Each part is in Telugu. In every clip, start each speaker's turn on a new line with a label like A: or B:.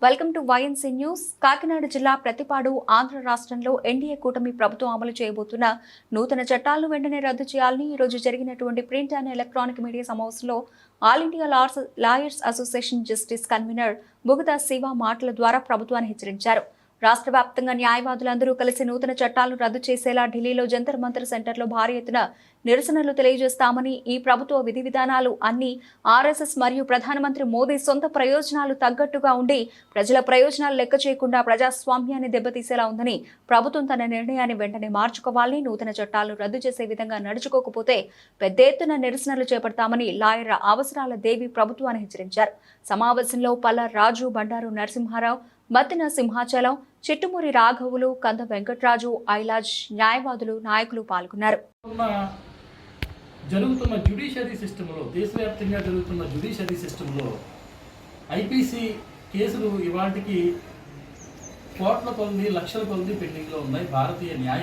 A: Welcome to YNC news. Kakinada జిల్లా ప్రతిపాడు ఆంధ్ర రాష్ట్రంలో ఎన్డీఏ కూటమి ప్రభుత్వం అమలు చేయబోతున్న నూతన చట్టాలను వెంటనే రద్దు చేయాలని ఈ రోజు జరిగినటువంటి ప్రింట్ అండ్ ఎలక్ట్రానిక్ మీడియా సమావేశంలో all India lawyers association justice convener Bugata Siva మాటల ద్వారా ప్రభుత్వాన్ని హెచ్చరించారు. రాష్ట్ర వ్యాప్తంగా న్యాయవాదులందరూ కలిసి నూతన చట్టాలను రద్దు చేసేలా ఢిల్లీలో జంతర్ మంతర్ సెంటర్లో భారీ ఎత్తున నిరసనలు తెలియజేస్తామని, ఈ ప్రభుత్వ విధి విధానాలు అన్ని ఆర్ఎస్ఎస్ మరియు ప్రధానమంత్రి మోదీ సొంత ప్రయోజనాలు తగ్గట్టుగా ఉండి ప్రజల ప్రయోజనాలు లెక్క చేయకుండా ప్రజాస్వామ్యాన్ని దెబ్బతీసేలా ఉందని, ప్రభుత్వం తన నిర్ణయాన్ని వెంటనే మార్చుకోవాలని, నూతన చట్టాలను రద్దు చేసే విధంగా నడుచుకోకపోతే పెద్ద ఎత్తున నిరసనలు చేపడతామని లాయర్ అవసరాల దేవి ప్రభుత్వాన్ని హెచ్చరించారు. సమావేశంలో పల్ల రాజు, బండారు నరసింహారావు, మత్తిన సింహాచలం, చిట్టుమూరి రాఘవులు, కంద వెంకట్రాజు, ఐలాజ్ న్యాయవాదులు, నాయకులు పాల్గొన్నారు.
B: జరుగుతున్న జ్యుడిషియరీ సిస్టంలో, దేశవ్యాప్తంగా జరుగుతున్న జ్యుడిషియరీ సిస్టంలో ఐపీసీ కేసులు ఇవాటికి కోట్ల కొలది, లక్షల కొలది పెండింగ్లో ఉన్నాయి భారతీయ న్యాయ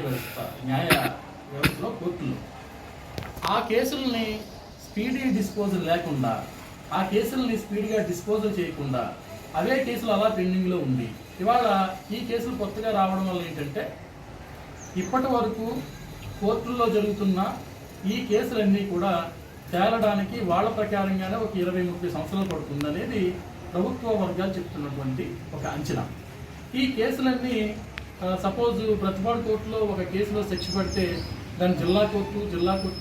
B: వ్యవస్థలో, కోర్టుల్లో. ఆ కేసుల్ని స్పీడీ డిస్పోజల్ లేకుండా, ఆ కేసుల్ని స్పీడ్గా డిస్పోజల్ చేయకుండా అవే కేసులు అలా పెండింగ్లో ఉంది. ఇవాళ ఈ కేసులు కొత్తగా రావడం వల్ల ఏంటంటే, ఇప్పటి వరకు కోర్టుల్లో జరుగుతున్న ఈ కేసులన్నీ కూడా తేలడానికి వాళ్ళ ప్రకారంగానే ఒక 20-30 సంవత్సరాలు పడుతుందనేది ప్రభుత్వ వర్గాలు చెప్తున్నటువంటి ఒక అంచనా. ఈ కేసులన్నీ సపోజ్ ప్రతిపాడు కోర్టులో ఒక కేసులో శిక్ష పడితే దాని జిల్లా కోర్టు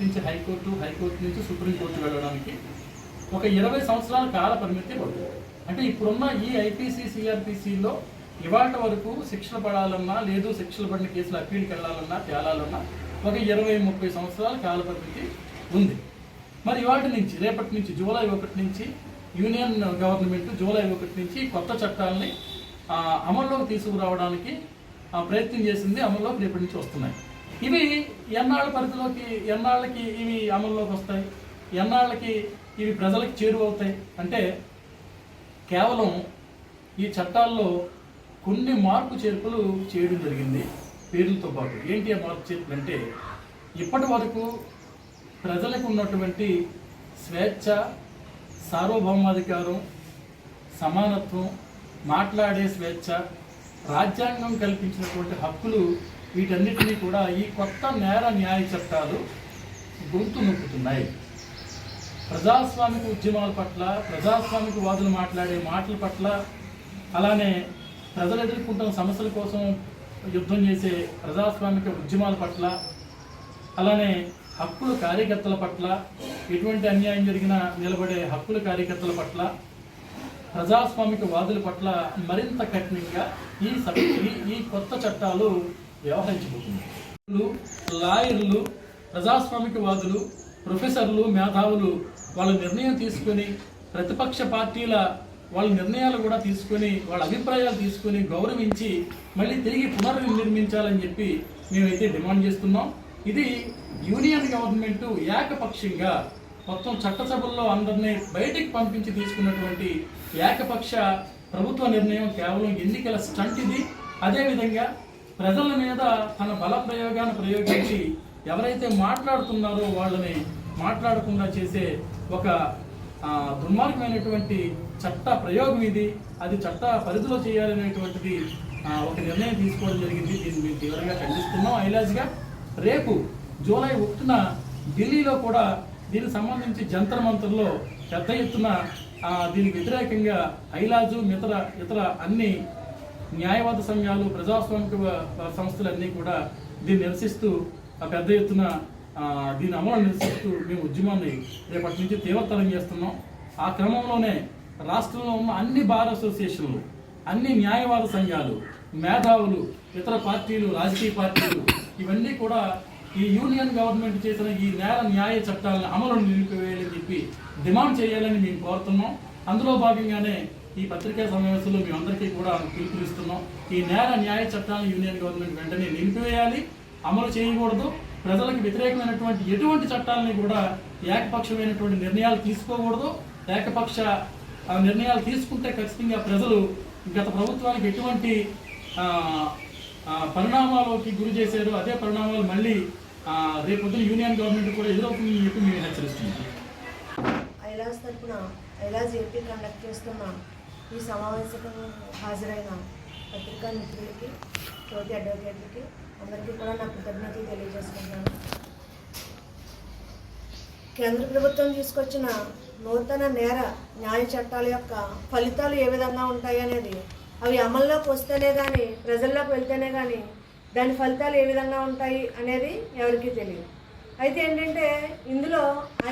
B: నుంచి హైకోర్టు నుంచి సుప్రీంకోర్టు వెళ్ళడానికి ఒక 20 సంవత్సరాల కాల పరిమితి పడుతుంది. అంటే ఇప్పుడున్న ఈ ఐపీసీ సిఆర్పిసిలో ఇవాటి వరకు శిక్షలు పడాలన్నా, లేదు శిక్షలు పడిన కేసులు అప్పీల్కి వెళ్ళాలన్నా, తేలాలన్నా ఒక 20-30 సంవత్సరాల కాల పరిమితి ఉంది. మరి ఇవాటి నుంచి, రేపటి నుంచి, జూలై 1 నుంచి యూనియన్ గవర్నమెంట్ జూలై 1 నుంచి కొత్త చట్టాలని అమల్లోకి తీసుకురావడానికి ప్రయత్నం చేసింది. అమల్లోకి రేపటి నుంచి వస్తున్నాయి. ఇవి ఎన్నాళ్ళ పరిధిలోకి, ఎన్నాళ్ళకి ఇవి అమల్లోకి వస్తాయి, ఎన్నాళ్ళకి ఇవి ప్రజలకు చేరువవుతాయి అంటే, కేవలం ఈ చట్టాల్లో కొన్ని మార్పు చేర్పులు చేయడం జరిగింది పేర్లతో పాటు. ఏంటి ఆ మార్పు చేర్పులు అంటే, ఇప్పటి వరకు ప్రజలకు ఉన్నటువంటి స్వేచ్ఛ, సార్వభౌమాధికారం, సమానత్వం, మాట్లాడే స్వేచ్ఛ, రాజ్యాంగం కల్పించినటువంటి హక్కులు, వీటన్నిటినీ కూడా ఈ కొత్త నేర న్యాయ చట్టాలు గొంతు నొక్కుతున్నాయి. ప్రజాస్వామిక ఉద్యమాల పట్ల, ప్రజాస్వామిక వాదులు మాట్లాడే మాటల పట్ల, అలానే ప్రజలు ఎదుర్కొంటున్న సమస్యల కోసం యుద్ధం చేసే ప్రజాస్వామిక ఉద్యమాల పట్ల, అలానే హక్కుల కార్యకర్తల పట్ల, ఎటువంటి అన్యాయం జరిగినా నిలబడే హక్కుల కార్యకర్తల పట్ల, ప్రజాస్వామిక వాదుల పట్ల మరింత కఠినంగా ఈ కొత్త చట్టాలు వ్యవహరించబోతున్నాయి. లాయర్లు, ప్రజాస్వామిక వాదులు, ప్రొఫెసర్లు, మేధావులు వాళ్ళ నిర్ణయం తీసుకొని, ప్రతిపక్ష పార్టీల వాళ్ళ నిర్ణయాలు కూడా తీసుకొని, వాళ్ళ అభిప్రాయాలు తీసుకొని గౌరవించి మళ్ళీ తిరిగి పునర్నిర్మించాలని చెప్పి మేమైతే డిమాండ్ చేస్తున్నాం. ఇది యూనియన్ గవర్నమెంట్ ఏకపక్షంగా మొత్తం చట్టసభల్లో అందరినీ బయటికి పంపించి తీసుకున్నటువంటి ఏకపక్ష ప్రభుత్వ నిర్ణయం, కేవలం ఎన్నికల స్టంట్ ఇది. అదేవిధంగా ప్రజల మీద తన బల ప్రయోగాన్ని ప్రయోగించి ఎవరైతే మాట్లాడుతున్నారో వాళ్ళని మాట్లాడకుండా చేసే ఒక దుర్మార్గమైనటువంటి చట్ట ప్రయోగం ఇది. అది చట్ట పరిధిలో చేయాలనేటువంటిది ఒక నిర్ణయం తీసుకోవడం జరిగింది. దీన్ని మేము తీవ్రంగా ఖండిస్తున్నాం. ఐలాజ్గా రేపు జూలై 1న ఢిల్లీలో కూడా దీనికి సంబంధించి జంతర్ మంతర్లో పెద్ద ఎత్తున దీనికి వ్యతిరేకంగా ఐలాజు, ఇతర అన్ని న్యాయవాద సంఘాలు, ప్రజాస్వామిక సంస్థలన్నీ కూడా దీన్ని నిరసిస్తూ పెద్ద ఎత్తున దీని అమలు నిరసిస్తూ మేము ఉద్యమాన్ని రేపటి నుంచి తీవ్రతరం చేస్తున్నాం. ఆ క్రమంలోనే రాష్ట్రంలో ఉన్న అన్ని బార్ అసోసియేషన్లు, అన్ని న్యాయవాద సంఘాలు, మేధావులు, ఇతర పార్టీలు, రాజకీయ పార్టీలు ఇవన్నీ కూడా ఈ యూనియన్ గవర్నమెంట్ చేసిన ఈ నేర న్యాయ చట్టాలను అమలును నిలిపివేయాలని చెప్పి డిమాండ్ చేయాలని మేము కోరుతున్నాం. అందులో భాగంగానే ఈ పత్రికా సమావేశంలో మేమందరికీ కూడా పిలుపునిస్తున్నాం. ఈ నేర న్యాయ చట్టాలను యూనియన్ గవర్నమెంట్ వెంటనే నిలిపివేయాలి, అమలు చేయకూడదు. ప్రజలకు వ్యతిరేకమైనటువంటి ఎటువంటి చట్టాలని కూడా ఏకపక్షమైనటువంటి నిర్ణయాలు తీసుకోకూడదు. ఏకపక్ష నిర్ణయాలు తీసుకుంటే ఖచ్చితంగా ప్రజలు గత ప్రభుత్వానికి ఎటువంటి పరిణామాలకి గురి చేశారో అదే పరిణామాలు మళ్ళీ రేపొద్దున యూనియన్ గవర్నమెంట్ కూడా ఎదురవుతుందని చెప్పి మేము హెచ్చరిస్తున్నాం.
C: ఐలాజ్ తరఫున ఐలాజ్ ఏపీ కండక్ట్ చేస్తున్న ఈ సమావేశకు హాజరైన పత్రికా మిత్రులకి, తోటి అడ్వకేట్లకి అందరికీ కూడా నా కృతజ్ఞతలు తెలియజేసుకుంటాను. కేంద్ర ప్రభుత్వం తీసుకొచ్చిన నూతన నేర న్యాయ చట్టాల యొక్క ఫలితాలు ఏ విధంగా ఉంటాయి అనేది, అవి అమల్లోకి వస్తేనే కానీ, ప్రజల్లోకి వెళ్తేనే కానీ దాని ఫలితాలు ఏ విధంగా ఉంటాయి అనేది ఎవరికీ తెలియదు. అయితే ఏంటంటే ఇందులో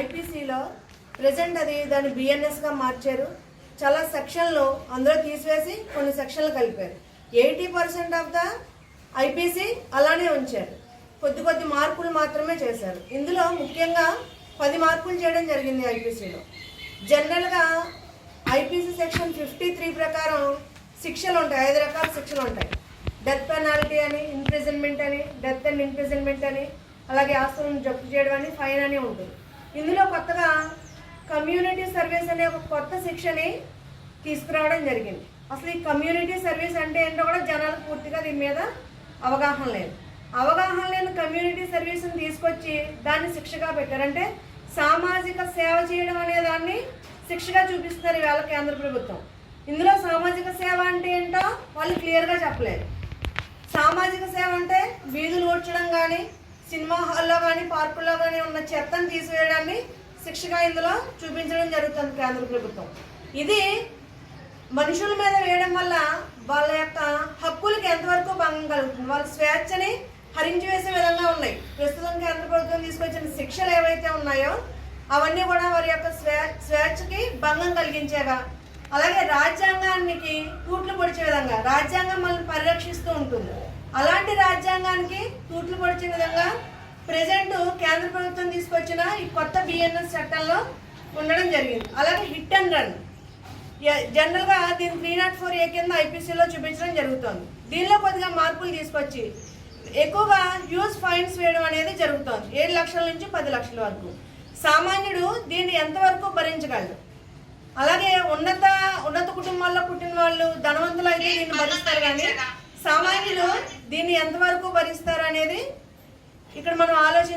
C: ఐపీసీలో ప్రజెంట్ అది దాన్ని బిఎన్ఎస్గా మార్చారు. చాలా సెక్షన్లు అందులో తీసివేసి కొన్ని సెక్షన్లు కలిపారు. 80% ఆఫ్ ద ఐపీసీ అలానే ఉంచారు. కొద్ది మార్పులు మాత్రమే చేశారు. ఇందులో ముఖ్యంగా 10 మార్పులు చేయడం జరిగింది ఐపీసీలో. జనరల్గా ఐపీసీ సెక్షన్ 53 ప్రకారం శిక్షలు ఉంటాయి, 5 రకాల శిక్షలు ఉంటాయి. డెత్ పెనాల్టీ అని, ఇంప్రిజన్మెంట్ అని, డెత్ అండ్ ఇంప్రిజన్మెంట్ అని, అలాగే ఆస్తులను జప్తు చేయడం అని, ఫైన్ అని ఉంటుంది. ఇందులో కొత్తగా కమ్యూనిటీ సర్వీస్ అనే ఒక కొత్త శిక్షని తీసుకురావడం జరిగింది. అసలు ఈ కమ్యూనిటీ సర్వీస్ అంటే ఏంటో కూడా జనాలకు పూర్తిగా దీని మీద అవగాహన లేదు. అవగాహన లేని కమ్యూనిటీ సర్వీస్ని తీసుకొచ్చి దాన్ని శిక్షగా పెట్టారంటే సామాజిక సేవ చేయడం అనే దాన్ని శిక్షగా చూపిస్తున్నారు ఇవాళ కేంద్ర ప్రభుత్వం. ఇందులో సామాజిక సేవ అంటే ఏంటో వాళ్ళు క్లియర్గా చెప్పలేదు. సామాజిక సేవ అంటే వీధులు ఊడ్చడం కానీ, సినిమా హాల్లో కానీ, పార్కుల్లో కానీ ఉన్న చెత్తను తీసివేయడాన్ని శిక్షగా ఇందులో చూపించడం జరుగుతుంది కేంద్ర ప్రభుత్వం. ఇది మనుషుల మీద వేయడం వల్ల వాళ్ళ యొక్క హక్కులకి ఎంతవరకు భంగం కలుగుతుంది, వాళ్ళ స్వేచ్ఛని హరించి వేసే విధంగా ఉన్నాయి. ప్రస్తుతం కేంద్ర ప్రభుత్వం తీసుకొచ్చిన శిక్షలు ఏవైతే ఉన్నాయో అవన్నీ కూడా వారి యొక్క స్వేచ్ఛకి భంగం కలిగించేగా, అలాగే రాజ్యాంగానికి తూట్లు పొడిచే విధంగా, రాజ్యాంగం మనల్ని పరిరక్షిస్తూ ఉంటుంది, అలాంటి రాజ్యాంగానికి తూట్లు పొడిచే విధంగా ప్రజెంట్ కేంద్ర ప్రభుత్వం తీసుకొచ్చిన ఈ కొత్త బిఎన్ఎస్ చట్టంలో ఉండడం జరిగింది. అలాగే హిట్ అండ్ రన్ జనరల్గా దీన్ని 304A కింద ఐపీసీలో చూపించడం జరుగుతుంది. దీనిలో కొద్దిగా మార్పులు తీసుకొచ్చి ఎక్కువగా హ్యూజ్ ఫైన్స్ వేయడం అనేది జరుగుతుంది. 7 లక్షల నుంచి 10 లక్షల వరకు. సామాన్యుడు దీన్ని ఎంతవరకు భరించగలరు? అలాగే ఉన్నత కుటుంబాల్లో పుట్టిన వాళ్ళు, ధనవంతులు అయితే దీన్ని భరిస్తారు, కానీ సామాన్యులు దీన్ని ఎంతవరకు భరిస్తారు అనేది ఇక్కడ మనం